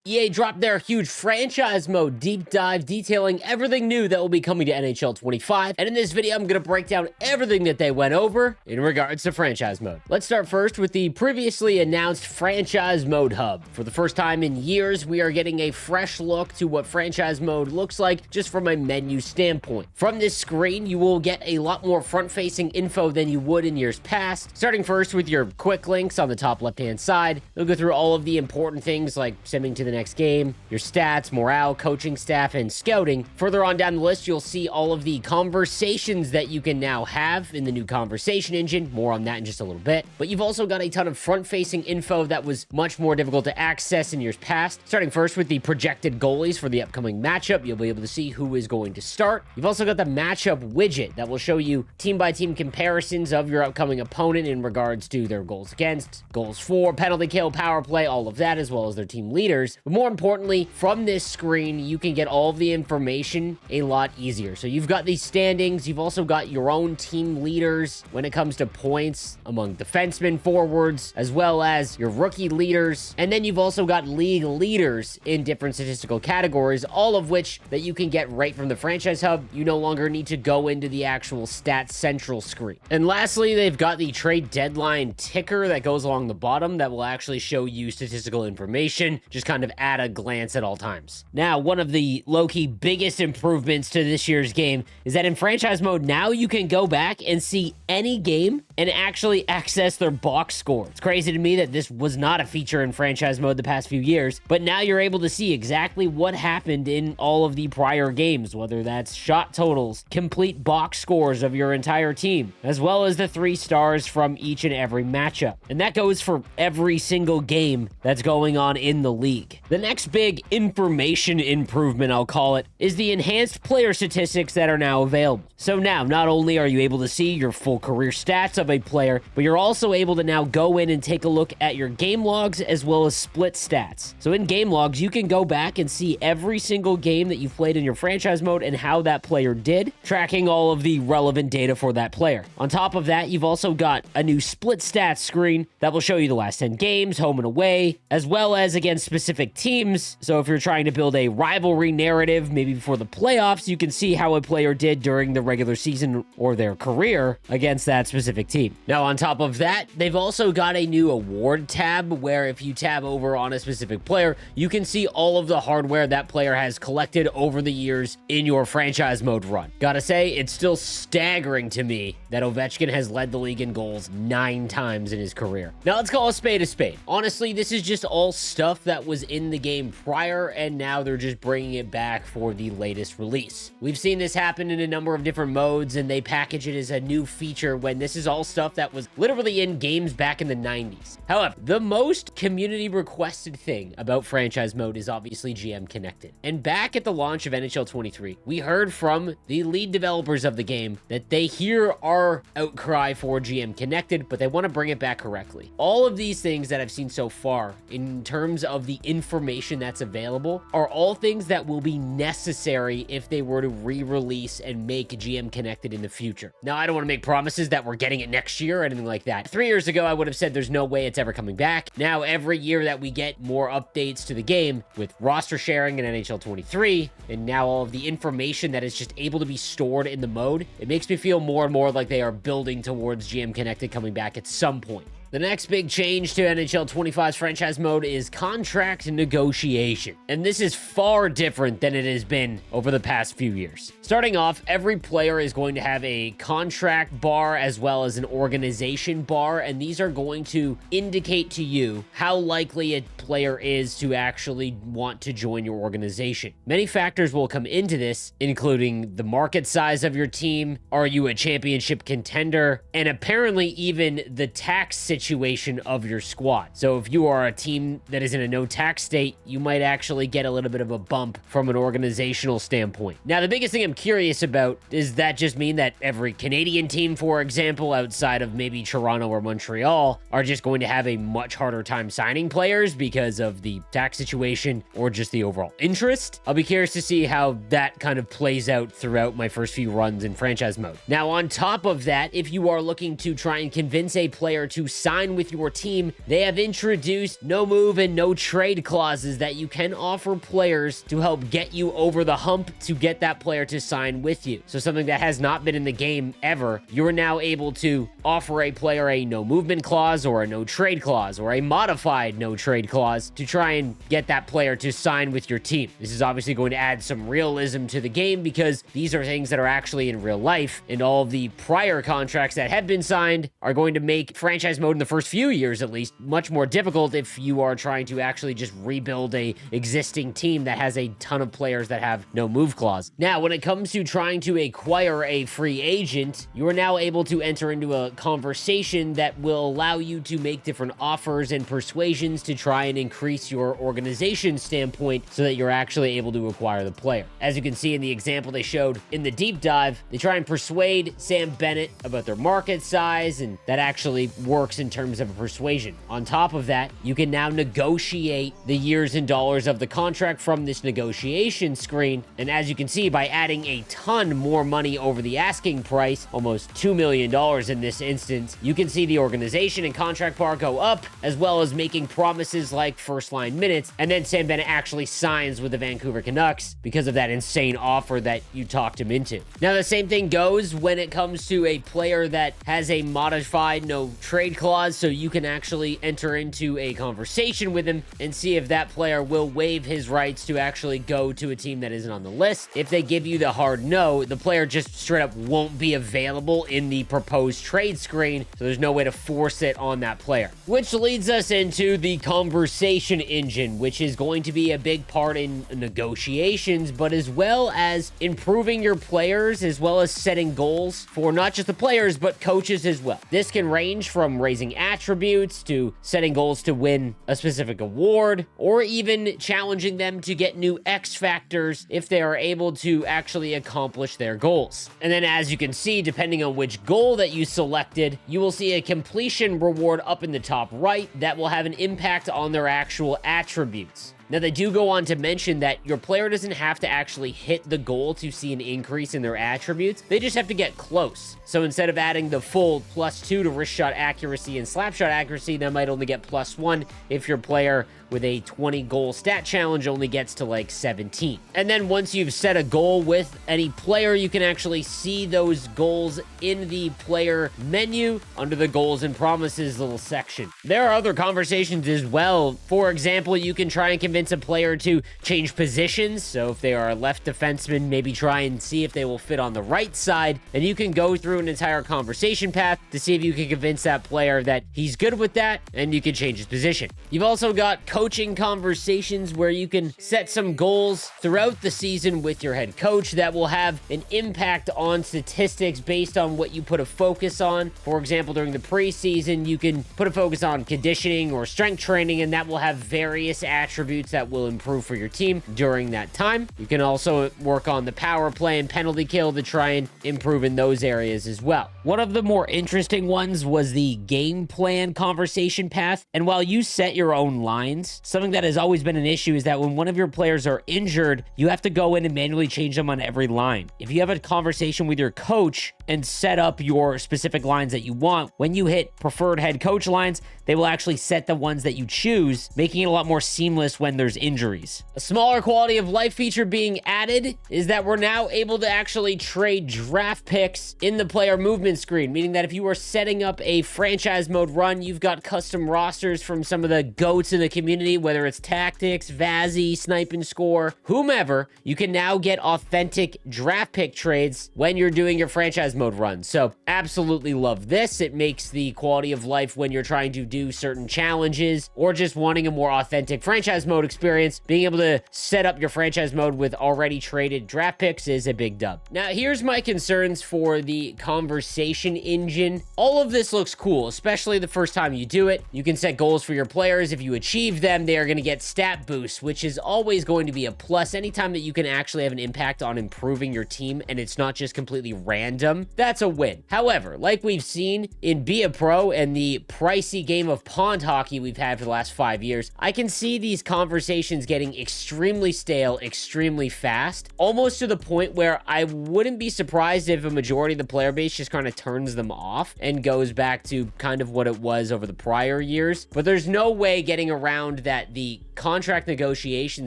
EA dropped their huge franchise mode deep dive detailing everything new that will be coming to NHL 25, and in this video I'm going to break down everything that they went over in regards to franchise mode. Let's start first with the previously announced franchise mode hub. For the first time in years, we are getting a fresh look to what franchise mode looks like just from a menu standpoint. From this screen, you will get a lot more front-facing info than you would in years past. Starting first with your quick links on the top left-hand side, you'll go through all of the important things like simming to the next game, your stats, morale, coaching staff, and scouting. Further on down the list, you'll see all of the conversations that you can now have in the new conversation engine. More on that in just a little bit. But you've also got a ton of front-facing info that was much more difficult to access in years past. Starting first with the projected goalies for the upcoming matchup, you'll be able to see who is going to start. You've also got the matchup widget that will show you team-by-team comparisons of your upcoming opponent in regards to their goals against, goals for, penalty kill, power play, all of that, as well as their team leaders. But more importantly, from this screen, you can get all of the information a lot easier. So you've got these standings, you've also got your own team leaders when it comes to points among defensemen, forwards, as well as your rookie leaders. And then you've also got league leaders in different statistical categories, all of which that you can get right from the franchise hub. You no longer need to go into the actual Stats Central screen. And lastly, they've got the trade deadline ticker that goes along the bottom that will actually show you statistical information, just kind of at a glance at all times. Now, one of the low-key biggest improvements to this year's game is that in franchise mode, now you can go back and see any game and actually access their box score. It's crazy to me that this was not a feature in franchise mode the past few years, but now you're able to see exactly what happened in all of the prior games, whether that's shot totals, complete box scores of your entire team, as well as the 3 stars from each and every matchup. And that goes for every single game that's going on in the league. The next big information improvement, I'll call it, is the enhanced player statistics that are now available. So now, not only are you able to see your full career stats of a player, but you're also able to now go in and take a look at your game logs as well as split stats. So in game logs, you can go back and see every single game that you've played in your franchise mode and how that player did, tracking all of the relevant data for that player. On top of that, you've also got a new split stats screen that will show you the last 10 games, home and away, as well as against specific teams. So if you're trying to build a rivalry narrative, maybe before the playoffs, you can see how a player did during the regular season or their career against that specific team. Now, on top of that, they've also got a new award tab where if you tab over on a specific player, you can see all of the hardware that player has collected over the years in your franchise mode run. Gotta say, it's still staggering to me that Ovechkin has led the league in goals 9 times in his career. Now, let's call a spade a spade. Honestly, this is just all stuff that was in the game prior, and now they're just bringing it back for the latest release. We've seen this happen in a number of different modes, and they package it as a new feature when this is all stuff that was literally in games back in the 90s. However, the most community requested thing about franchise mode is obviously GM Connected. And back at the launch of NHL 23, we heard from the lead developers of the game that they hear our outcry for GM Connected, but they want to bring it back correctly. All of these things that I've seen so far in terms of the information that's available are all things that will be necessary if they were to re-release and make GM Connected in the future. Now, I don't want to make promises that we're getting it next year or anything like that. 3 years ago, I would have said there's no way it's ever coming back. Now, every year that we get more updates to the game with roster sharing in NHL 23, and now all of the information that is just able to be stored in the mode, it makes me feel more and more like they are building towards GM Connected coming back at some point. The next big change to NHL 25's franchise mode is contract negotiation. And this is far different than it has been over the past few years. Starting off, every player is going to have a contract bar as well as an organization bar, and these are going to indicate to you how likely a player is to actually want to join your organization. Many factors will come into this, including the market size of your team, are you a championship contender, and apparently even the tax situation of your squad. So if you are a team that is in a no tax state, you might actually get a little bit of a bump from an organizational standpoint. Now, the biggest thing I'm curious about, does that just mean that every Canadian team, for example, outside of maybe Toronto or Montreal, are just going to have a much harder time signing players because of the tax situation or just the overall interest? I'll be curious to see how that kind of plays out throughout my first few runs in franchise mode. Now, on top of that, if you are looking to try and convince a player to sign sign with your team, they have introduced no move and no trade clauses that you can offer players to help get you over the hump to get that player to sign with you. So something that has not been in the game ever, you're now able to offer a player a no movement clause or a no trade clause or a modified no trade clause to try and get that player to sign with your team. This is obviously going to add some realism to the game because these are things that are actually in real life, and all of the prior contracts that have been signed are going to make franchise mode in the first few years at least much more difficult if you are trying to actually just rebuild a existing team that has a ton of players that have no move clause. Now, when it comes to trying to acquire a free agent, you are now able to enter into a conversation that will allow you to make different offers and persuasions to try and increase your organization standpoint so that you're actually able to acquire the player. As you can see in the example they showed in the deep dive, they try and persuade Sam Bennett about their market size, and that actually works in terms of a persuasion. On top of that, you can now negotiate the years and dollars of the contract from this negotiation screen, and as you can see, by adding a ton more money over the asking price, almost $2 million in this instance, you can see the organization and contract bar go up, as well as making promises like first line minutes, and then Sam Bennett actually signs with the Vancouver Canucks because of that insane offer that you talked him into. Now, the same thing goes when it comes to a player that has a modified no trade clause, so you can actually enter into a conversation with him and see if that player will waive his rights to actually go to a team that isn't on the list. If they give you the hard no, the player just straight up won't be available in the proposed trade screen, so there's no way to force it on that player. Which leads us into the conversation engine, which is going to be a big part in negotiations, but as well as improving your players, as well as setting goals for not just the players, but coaches as well. This can range from raising attributes to setting goals to win a specific award, or even challenging them to get new X factors if they are able to actually accomplish their goals. And then, as you can see, depending on which goal that you selected, you will see a completion reward up in the top right that will have an impact on their actual attributes. Now, they do go on to mention that your player doesn't have to actually hit the goal to see an increase in their attributes. They just have to get close. So instead of adding the full +2 to wrist shot accuracy and slap shot accuracy, they might only get +1 if your player with a 20 goal stat challenge only gets to like 17. And then once you've set a goal with any player, you can actually see those goals in the player menu under the goals and promises little section. There are other conversations as well. For example, you can try and convince a player to change positions. So if they are a left defenseman, maybe try and see if they will fit on the right side. And you can go through an entire conversation path to see if you can convince that player that he's good with that, and you can change his position. You've also got coaching conversations where you can set some goals throughout the season with your head coach that will have an impact on statistics based on what you put a focus on. For example, during the preseason, you can put a focus on conditioning or strength training, and that will have various attributes that will improve for your team during that time. You can also work on the power play and penalty kill to try and improve in those areas as well. One of the more interesting ones was the game plan conversation path. And while you set your own lines, something that has always been an issue is that when one of your players are injured, you have to go in and manually change them on every line. If you have a conversation with your coach and set up your specific lines that you want, when you hit preferred head coach lines, they will actually set the ones that you choose, making it a lot more seamless when there's injuries. A smaller quality of life feature being added is that we're now able to actually trade draft picks in the player movement screen, meaning that if you are setting up a franchise mode run, you've got custom rosters from some of the GOATs in the community, whether it's Tactics, Vazzy, Snipe and Score, whomever, you can now get authentic draft pick trades when you're doing your franchise mode run. So absolutely love this. It makes the quality of life when you're trying to do certain challenges or just wanting a more authentic franchise mode experience, being able to set up your franchise mode with already traded draft picks is a big dub. Now, here's my concerns for the conversation engine. All of this looks cool, especially the first time you do it. You can set goals for your players. If you achieve them, they are going to get stat boosts, which is always going to be a plus. Anytime that you can actually have an impact on improving your team and it's not just completely random, that's a win. However, like we've seen in Be a Pro and the pricey game game of pond hockey we've had for the last 5 years, I can see these conversations getting extremely stale, extremely fast, almost to the point where I wouldn't be surprised if a majority of the player base just kind of turns them off and goes back to kind of what it was over the prior years. But there's no way getting around that the contract negotiation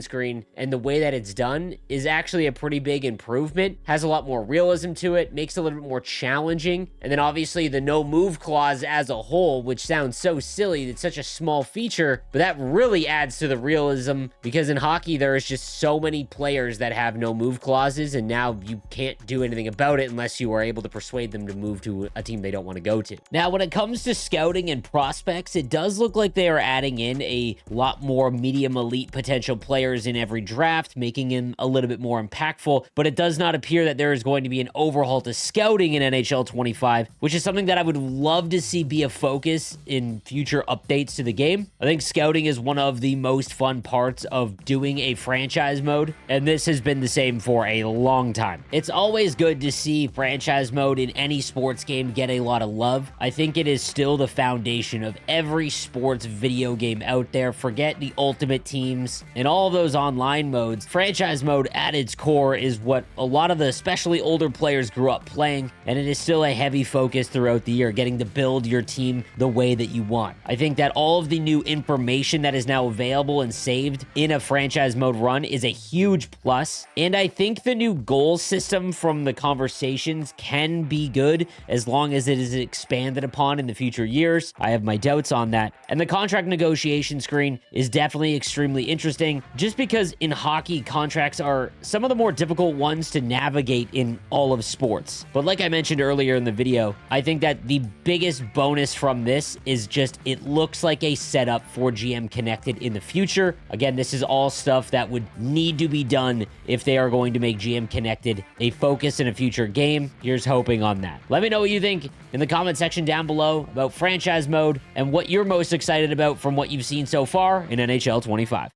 screen and the way that it's done is actually a pretty big improvement, has a lot more realism to it, makes it a little bit more challenging. And then obviously the no move clause as a whole, which sounds so silly, it's such a small feature, but that really adds to the realism, because in hockey there is just so many players that have no move clauses, and now you can't do anything about it unless you are able to persuade them to move to a team they don't want to go to. Now, when it comes to scouting and prospects, it does look like they are adding in a lot more medium elite potential players in every draft, making him a little bit more impactful, but it does not appear that there is going to be an overhaul to scouting in NHL 25, which is something that I would love to see be a focus in future updates to the game. I think scouting is one of the most fun parts of doing a franchise mode, and this has been the same for a long time. It's always good to see franchise mode in any sports game get a lot of love. I think it is still the foundation of every sports video game out there. Forget the ultimate teams and all those online modes. Franchise mode at its core is what a lot of the especially older players grew up playing, and it is still a heavy focus throughout the year, getting to build your team the way that you want. I think that all of the new information that is now available and saved in a franchise mode run is a huge plus, and I think the new goal system from the conversations can be good as long as it is expanded upon in the future years. I have my doubts on that, and the contract negotiation screen is definitely extremely interesting, just because in hockey, contracts are some of the more difficult ones to navigate in all of sports. But like I mentioned earlier in the video, I think that the biggest bonus from this is just it looks like a setup for GM Connected in the future. Again, this is all stuff that would need to be done if they are going to make GM Connected a focus in a future game. Here's hoping on that. Let me know what you think in the comment section down below about franchise mode and what you're most excited about from what you've seen so far in NHL 25.